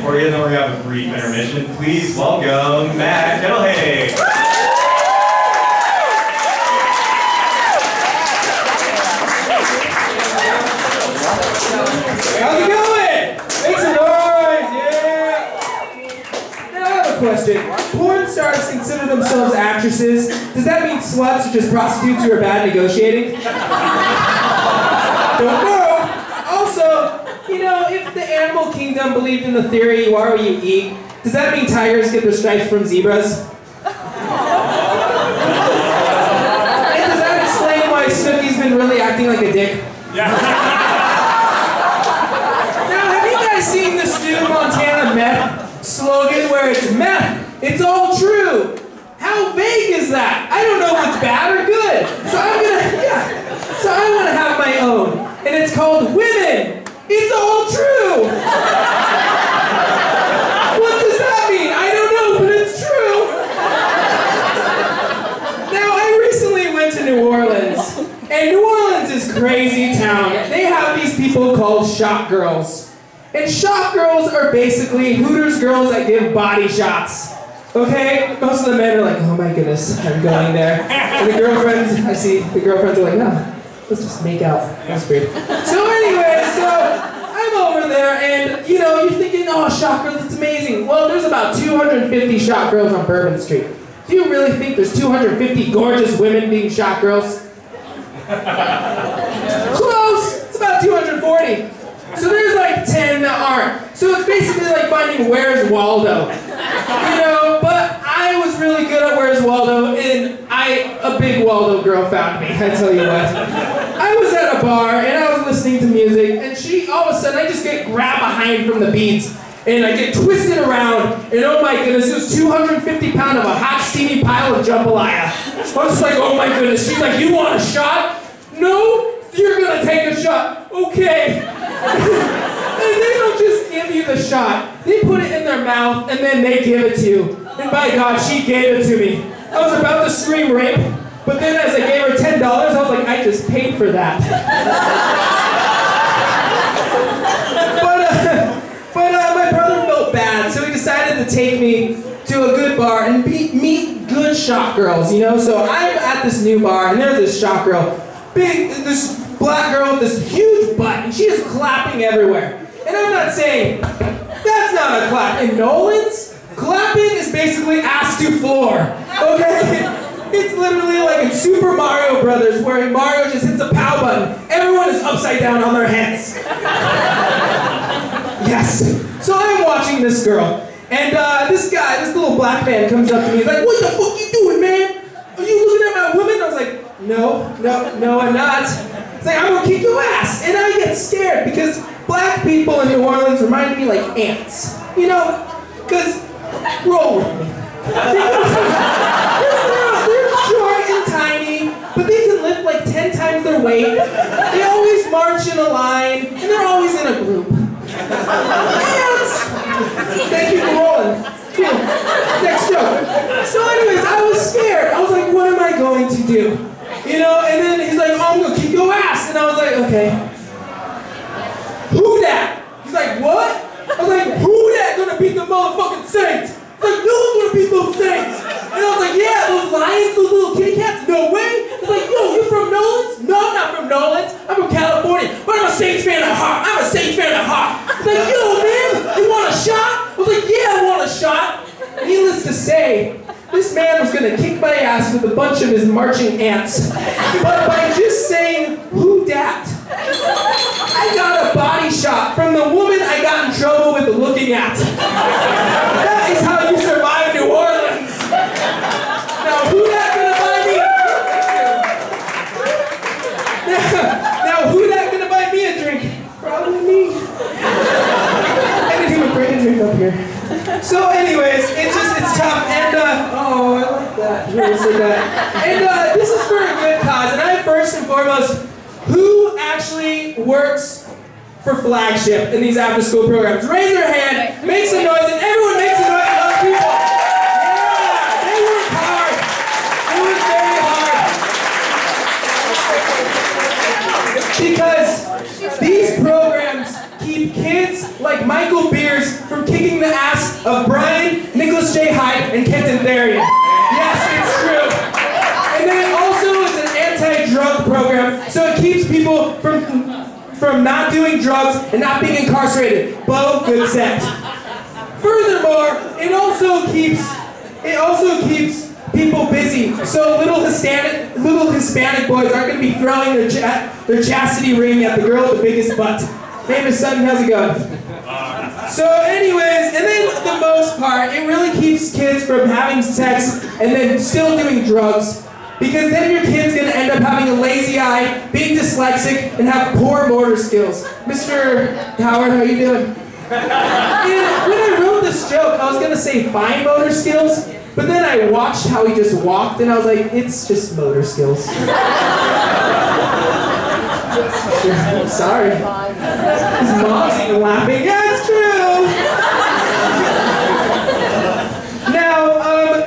for you, then we're going to have a brief intermission. Please welcome Matt Kettelhake. How's it going? Make some noise, yeah! Now I have a question. Porn stars consider themselves actresses. Does that mean sluts are just prostitutes who are bad negotiating? Don't know. Also, you know, if the animal kingdom believed in the theory you are what you eat, does that mean tigers get their stripes from zebras? And does that explain why Snooki's been really acting like a dick? Yeah. Seen this new Montana meth slogan where it's meth, it's all true. How vague is that? I don't know what's bad or good. So I want to have my own. And it's called Women, It's All True. What does that mean? I don't know, but it's true. Now, I recently went to New Orleans. And New Orleans is crazy town. They have these people called shot girls. And shot girls are basically Hooters girls that give body shots. Okay? Most of the men are like, oh my goodness, I'm going there. And the girlfriends, I see the girlfriends are like, no, let's just make out. That's weird. So anyway, I'm over there and, you know, you're thinking, oh, shot girls, it's amazing. Well, there's about 250 shot girls on Bourbon Street. Do you really think there's 250 gorgeous women being shot girls? Close! It's about 240. So there's like 10 that aren't. So it's basically like finding Where's Waldo. You know, but I was really good at Where's Waldo, and a big Waldo girl found me, I tell you what. I was at a bar, and I was listening to music, and all of a sudden, I just get grabbed behind from the beats, and I get twisted around, and oh my goodness, it was 250 pounds of a hot, steamy pile of jambalaya. I was just like, oh my goodness. She's like, you want a shot? No? You're gonna take a shot. Okay. And they don't just give you the shot. They put it in their mouth and then they give it to you. And by God, she gave it to me. I was about to scream rape, but then as I gave her $10, I was like, I just paid for that. but my brother felt bad, so he decided to take me to a good bar and meet good shot girls, you know? So I'm at this new bar and there's this shot girl. This black girl with this huge butt, and she is clapping everywhere. And I'm not saying, that's not a clap. In Nolan's, clapping is basically ass to floor, okay? It's literally like in Super Mario Brothers, where Mario just hits a POW button. Everyone is upside down on their heads. Yes. So I'm watching this girl, and this little black man comes up to me. He's like, what the fuck you doing, man? Are you looking at my woman? I was like, no, I'm not. It's like, I'm gonna kick your ass. And I get scared because black people in New Orleans remind me like ants. You know? Because, roll with me. They're short and tiny, but they can lift like 10 times their weight. They always march in a line, and they're always in a group. Ants! Thank you for rolling. Cool. Next joke. So anyways, I was scared. I was like, what am I going to do? You know, and then he's like, oh, I'm gonna kick your ass. And I was like, okay. Who dat? He's like, what? I was like, who dat gonna beat the motherfucking Saints? He's like, no one's gonna beat those Saints. And I was like, yeah, those lions, those little kitty cats, no way. He's like, yo, you from Nolan's? No, I'm not from Nolan's. I'm from California, but I'm a Saints fan at heart. I'm a Saints fan at heart. He's like, yo, man, you want a shot? I was like, yeah, I want a shot. Needless to say, this man was going to kick my ass with a bunch of his marching ants. But by just saying, who dat, I got a body shot from the woman I got in trouble with looking at. That is how you survive New Orleans. Now, who dat gonna buy me? Now, who dat gonna buy me a drink? Probably me. I didn't even bring a drink up here. So anyways, it's tough, and oh, I like that, you really said that. And this is for a good cause, and first and foremost, who actually works for Flagship in these after-school programs? Raise your hand, make some noise, and everyone make some noise for those people. Yeah, they work hard. They work very hard. Because these programs keep kids like Michael Beers from kicking kicking the ass of Brian, Nicholas J. Hyde, and Kenton Therian. Yes, it's true. And then it also is an anti-drug program, so it keeps people from not doing drugs and not being incarcerated. Bo, good set. Furthermore, it also keeps people busy, so little Hispanic boys aren't going to be throwing their chastity ring at the girl with the biggest butt. Famous Sutton, how's it going? So anyways, and then the most part, it really keeps kids from having sex and then still doing drugs. Because then your kid's going to end up having a lazy eye, being dyslexic, and have poor motor skills. Mr. Howard, how you doing? And when I wrote this joke, I was going to say fine motor skills, but then I watched how he just walked, and I was like, it's just motor skills. Sorry. His mom's even laughing. Yeah, it's true! Now,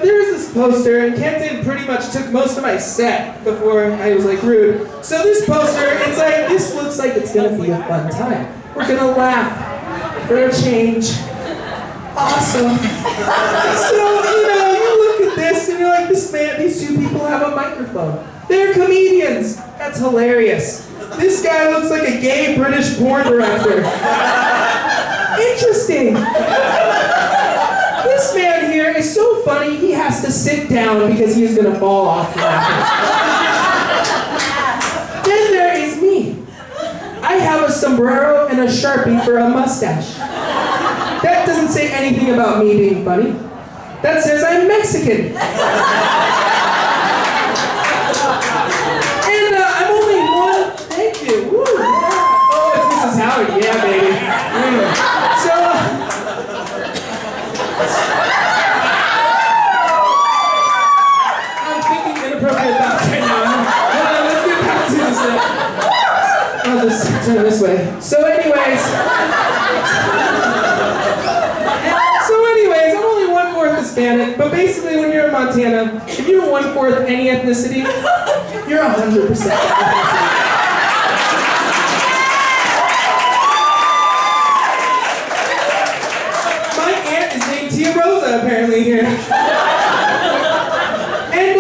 there's this poster, and Kenton pretty much took most of my set before I was like rude. So this poster, it's like, this looks like it's gonna be a fun time. We're gonna laugh for a change. Awesome. So, you look at this and you're like, these two people have a microphone. They're comedians. That's hilarious. This guy looks like a gay British porn director. Interesting. This man here is so funny, he has to sit down because he's going to fall off laughing. Then there is me. I have a sombrero and a Sharpie for a mustache. That doesn't say anything about me being funny. That says I'm Mexican. And I'm only one. Thank you. Woo, yeah. Oh, it's Mrs. Howard. Yeah, baby. So, I'm thinking inappropriate thoughts right now. Let's get back to this. I'll just turn this way. So, anyways, I'm only 1/4 Hispanic, but basically when you're in Montana, if you're 1/4 any ethnicity, you're 100% ethnicity. My aunt is named Tia Rosa, apparently, here. And,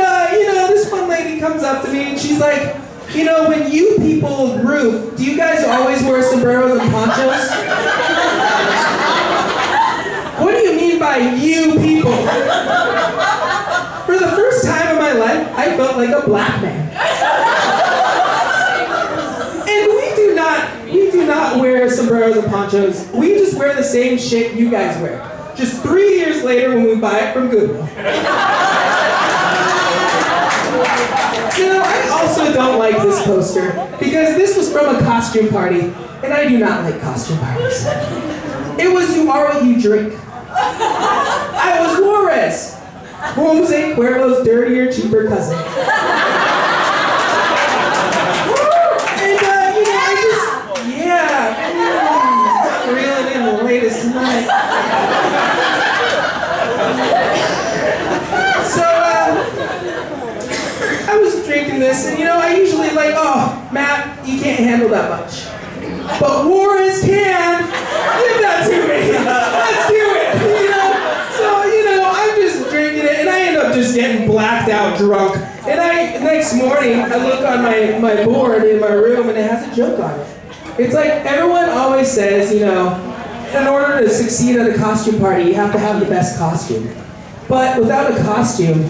this one lady comes up to me and she's like, when you people groove, do you guys always wear sombreros and ponchos? What do you mean by you people? For the first time in my life, I felt like a black man. And we do not wear sombreros and ponchos. We just wear the same shit you guys wear. Just 3 years later when we buy it from Goodwill. I also don't like this poster because this was from a costume party, and I do not like costume parties. It was You Are What You Drink. I was Juarez, Jose Cuervo's dirtier, cheaper cousin. And, I'm reeling in the latest tonight. So, I was drinking this, and I usually like, oh, Matt, you can't handle that much. But Juarez can. Give that to me. Let's do it. So, I'm just drinking it, and I end up just getting blacked out drunk. And next morning, I look on my board in my room, and it has a joke on it. It's like, everyone always says, in order to succeed at a costume party, you have to have the best costume. But without a costume,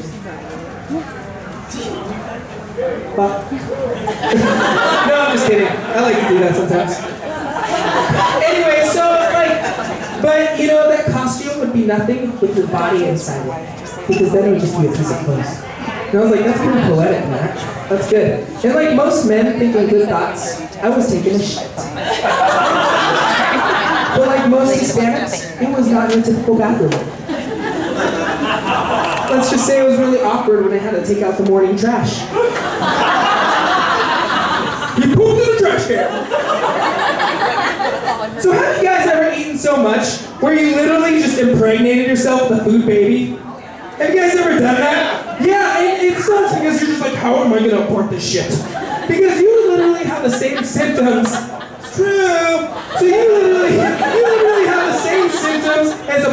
well, no, I'm just kidding. I like to do that sometimes. Anyway, but that costume would be nothing with your body inside it. Because then it would just be a piece of clothes. And I was like, that's pretty poetic, man. That's good. And most men think of good thoughts, I was taking a shit. But most Hispanics, it was not your typical bathroom. Let's just say it was really awkward when I had to take out the morning trash. You pooped in the trash can! So have you guys ever eaten so much where you literally just impregnated yourself with a food baby? Have you guys ever done that? Yeah, it sucks because you're just like, how am I gonna abort this shit? Because you literally have the same symptoms. It's true. So you literally have the same symptoms as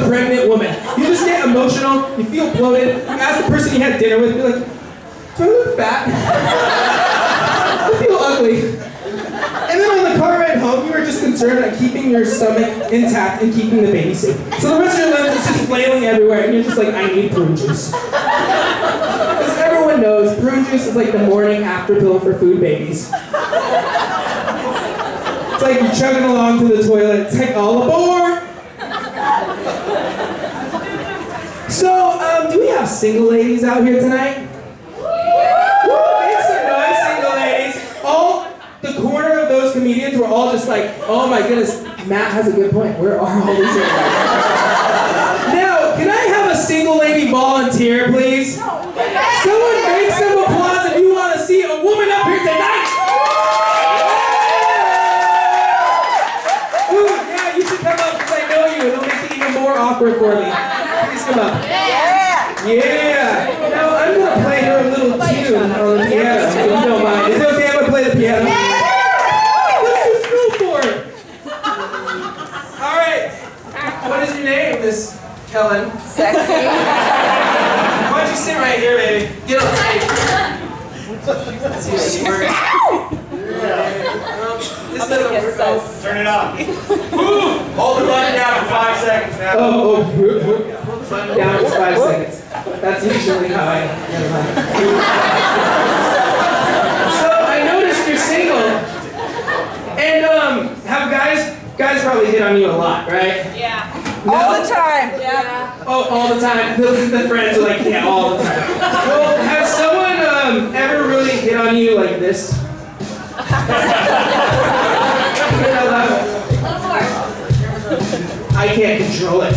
emotional, you feel bloated, you ask the person you had dinner with, be like, do I look fat? I feel ugly. And then on the car ride home, you were just concerned at keeping your stomach intact and keeping the baby safe. So the rest of your life is just flailing everywhere, and you're just like, I need prune juice. Because everyone knows, prune juice is like the morning after pill for food babies. It's like you're chugging along to the toilet, it's like all aboard! So, do we have single ladies out here tonight? Make some noise, single ladies. All the corner of those comedians were all just like, oh my goodness, Matt has a good point. Where are all these single ladies? Now, can I have a single lady volunteer, please? Someone make some applause if you want to see a woman up here tonight. Ooh, yeah, you should come up because I know you. It'll make it even more awkward for me. Please come up. Yeah. Now I'm gonna play her a little tune on the piano, if you don't mind. Is it okay if I play the piano? What's your school for? All right. What is your name, Miss Kellen? Sexy. Why don't you sit right here, baby? Get on stage. Let's see if this works. This doesn't work. Turn it on. Hold the button down for 5 seconds now. Down for 5 seconds. That's usually how I get mine. So I noticed you're single, and have guys probably hit on you a lot, right? Yeah. No? All the time. Yeah. Oh, all the time. The friends are like, yeah, all the time. Well, has someone ever really hit on you like this? I can't control it.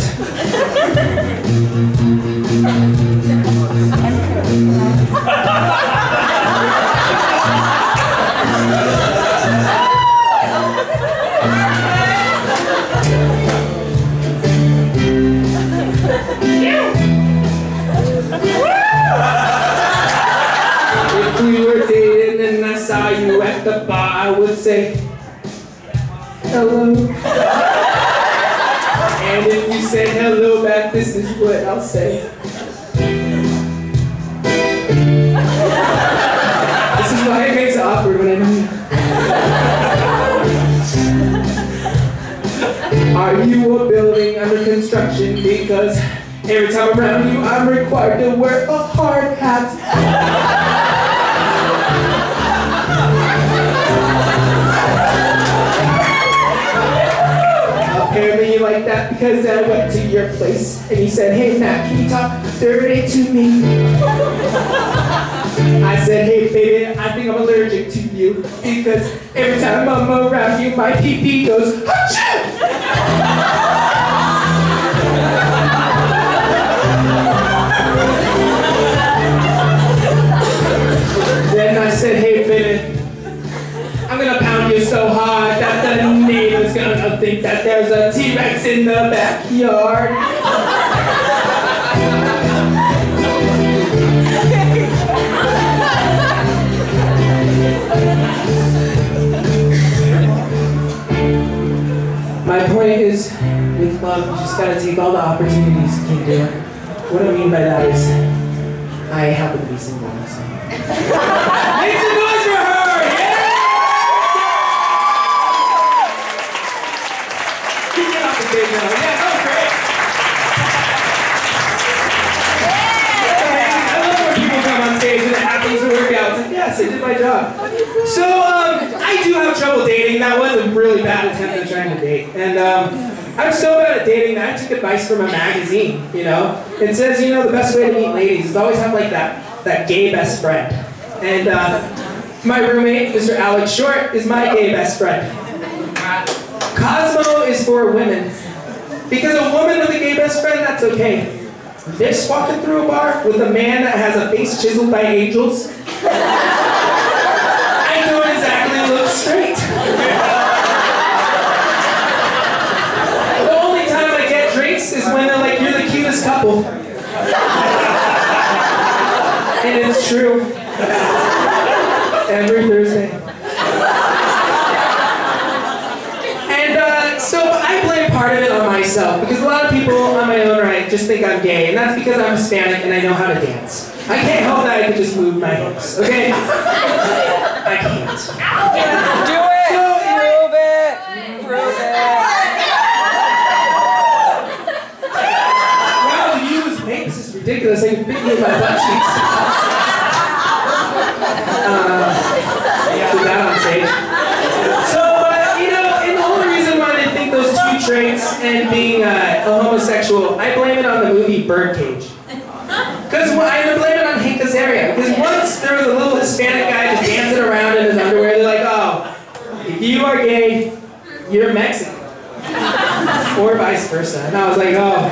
If we were dating and I saw you at the bar, I would say, hello. And if you said hello back, this is what I'll say. This is why it makes it awkward when I know you. Are you a building under construction? Because every time around you, I'm required to wear a hard hat. Apparently you like that because I went to your place and you said, hey Matt, can you talk dirty to me? I said, hey baby, I think I'm allergic to you because every time I'm around you, my pee-pee goes, achoo! Then I said, hey baby, I'm gonna pound you so hard that the neighbor's gonna think that there's a T-Rex in the backyard. My point is, with love, you just gotta take all the opportunities you can do. What I mean by that is, I happen to be single. So. Make some noise for her! Yeah! Keep it off the stage now. Yeah, that was great. I love when people come on stage and it happens to work out. It's like, yes, I did my job. So, I do have trouble dating. That was a really bad attempt at trying to date. And I'm so bad at dating that I took advice from a magazine, you know? It says, you know, the best way to meet ladies is always have like that gay best friend. And my roommate, Mr. Alex Short, is my gay best friend. Cosmo is for women. Because a woman with a gay best friend, that's okay. This walking through a bar with a man that has a face chiseled by angels, I don't exactly look straight. The only time I get drinks is when they're like, you're the cutest couple. And it's true. Every Thursday. And so I blame part of it on myself. myself because a lot of people on my own right just think I'm gay, and that's because I'm Hispanic and I know how to dance. I can't help that I can just move my hips, okay? I can't. Do it! Prove it! Prove it! Wow, the view was fake. This is ridiculous. I can fit you in my butt cheeks. Put that on stage. So, you know, and the only reason why they think those two traits and being a homosexual, I blame it on the movie Birdcage. Because I blame it on Hank Azaria. Because once there was a little Hispanic guy just dancing around in his underwear, they're like, oh, if you are gay, you're Mexican. Or vice versa. And I was like, oh,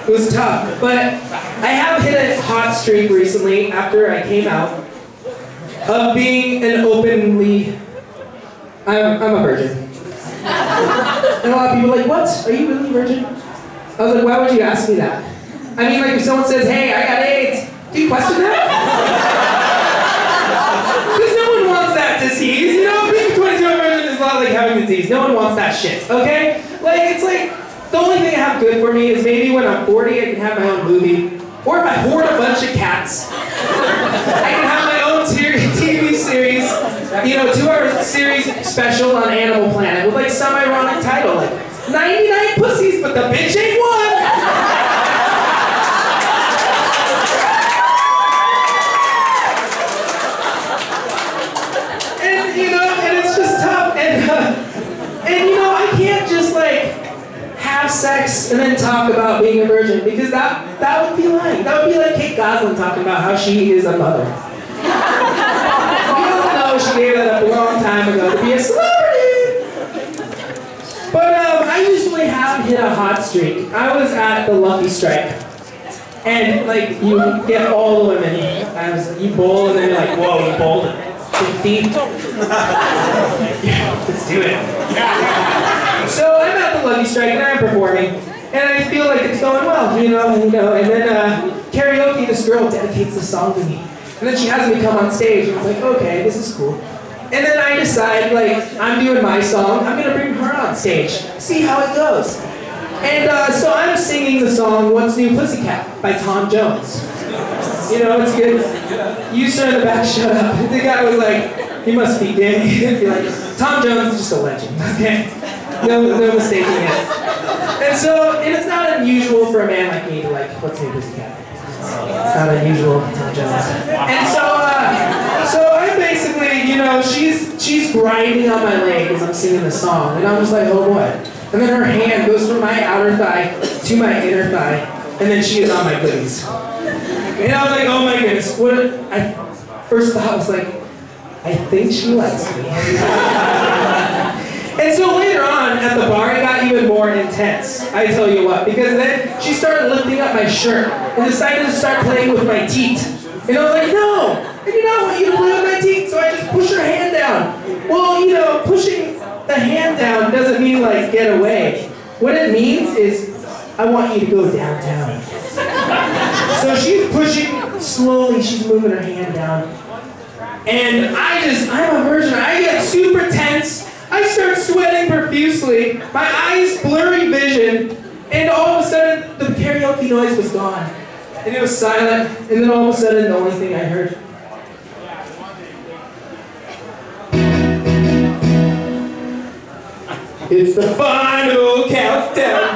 it was tough. But I have hit a hot streak recently after I came out of being an openly, I'm a virgin. And a lot of people are like, what? Are you really a virgin? I was like, why would you ask me that? I mean, like if someone says, hey, I got AIDS, do you question that? Because no one wants that disease, you know? Being 22 a virgin is a lot like having disease. No one wants that shit, okay? Like, it's like, the only thing I have good for me is maybe when I'm 40, I can have my own movie. Or if I hoard a bunch of cats, I can have my own TV series, you know, 2-hour series special on Animal Planet with like some ironic title, like 99 pussies, but the bitch ain't one. And you know, and it's just tough, and you know, I can't just like have sex and then talk about being a virgin because that would be lying. That would be like Kate Gosselin talking about how she is a mother. She gave that up a long time ago to be a celebrity. But I usually have hit a hot streak. I was at the Lucky Strike. And like you get all the women. You bowl and then you're like, whoa, you bowled it. 50. Yeah, let's do it. So I'm at the Lucky Strike and I'm performing. And I feel like it's going well, you know, and then karaoke, this girl dedicates the song to me. And then she has me come on stage, and I'm like, okay, this is cool. And then I decide, like, I'm doing my song, I'm gonna bring her on stage, see how it goes. And so I'm singing the song, What's New Pussycat, by Tom Jones. You know, it's good. You sir in the back, shut up. The guy was like, he must be gay. Be like, Tom Jones is just a legend, okay? No mistaking it. And so, and it's not unusual for a man like me to like, What's New Pussycat? It's not unusual, Tom Jones. And so I'm basically, you know, she's grinding on my leg as I'm singing the song, and I'm just like, oh boy. And then her hand goes from my outer thigh to my inner thigh, and then she is on my goodies. And I was like, oh my goodness, first thought was like, I think she likes me. And so later on at the bar, it got even more intense. I tell you what, because then she started lifting up my shirt and decided to start playing with my teeth. And I was like, no, I do not want you to play with my teeth. So I just push her hand down. Well, you know, pushing the hand down doesn't mean like get away. What it means is I want you to go downtown. So she's pushing slowly. She's moving her hand down. And I'm a virgin. I get super tense. I start sweating profusely, my eyes blurry vision, and all of a sudden the karaoke noise was gone. And it was silent, and then all of a sudden the only thing I heard. It's the final countdown.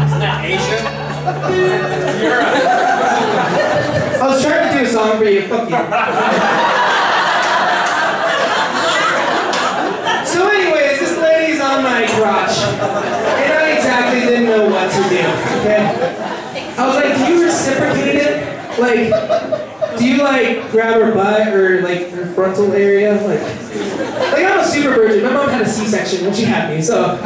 Isn't that Asia? I was trying to do a song for you, fuck you. So anyways, this lady's on my crotch, and I exactly didn't know what to do, okay? I was like, do you reciprocate it? Like, do you like grab her butt or like her frontal area? Like I'm a super virgin. My mom had a C-section when she had me, so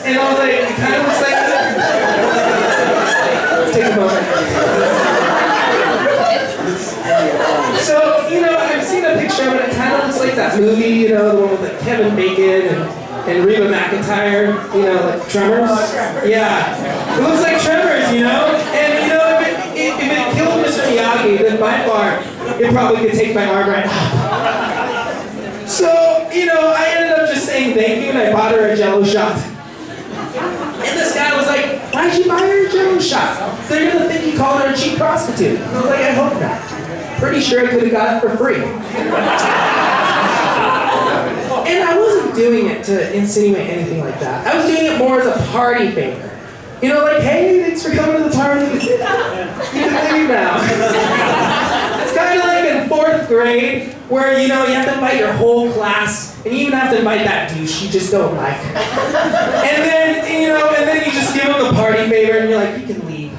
and I was like, it kind of looks like that. Let's take a moment. So, you know, I've seen a picture of it. It kind of looks like that movie, you know, the one with like Kevin Bacon and and Reba McEntire, you know, like Tremors. Yeah, it looks like Tremors, you know. And you know, if it killed Mr. Miyagi, then by far it probably could take my arm right off. So, you know, I ended up just saying thank you, and I bought her a Jello shot. And this guy was like, "Why'd you buy her a Jello shot? They're gonna think you called her a cheap prostitute." I was like, "I hope not. Pretty sure I could have got it for free." And I wasn't doing it to insinuate anything like that. I was doing it more as a party favor. You know, like, "Hey, thanks for coming to the party. You can leave now." It's kind of like in 4th grade, where, you know, you have to invite your whole class, and you even have to invite that douche you just don't like. And then, you know, you just give them the party favor, and you're like, "You can leave.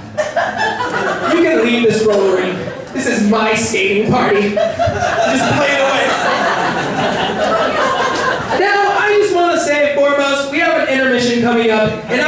You can leave this roller rink. This is my skating party. Just play it away." Now, I just want to say, foremost, we have an intermission coming up, and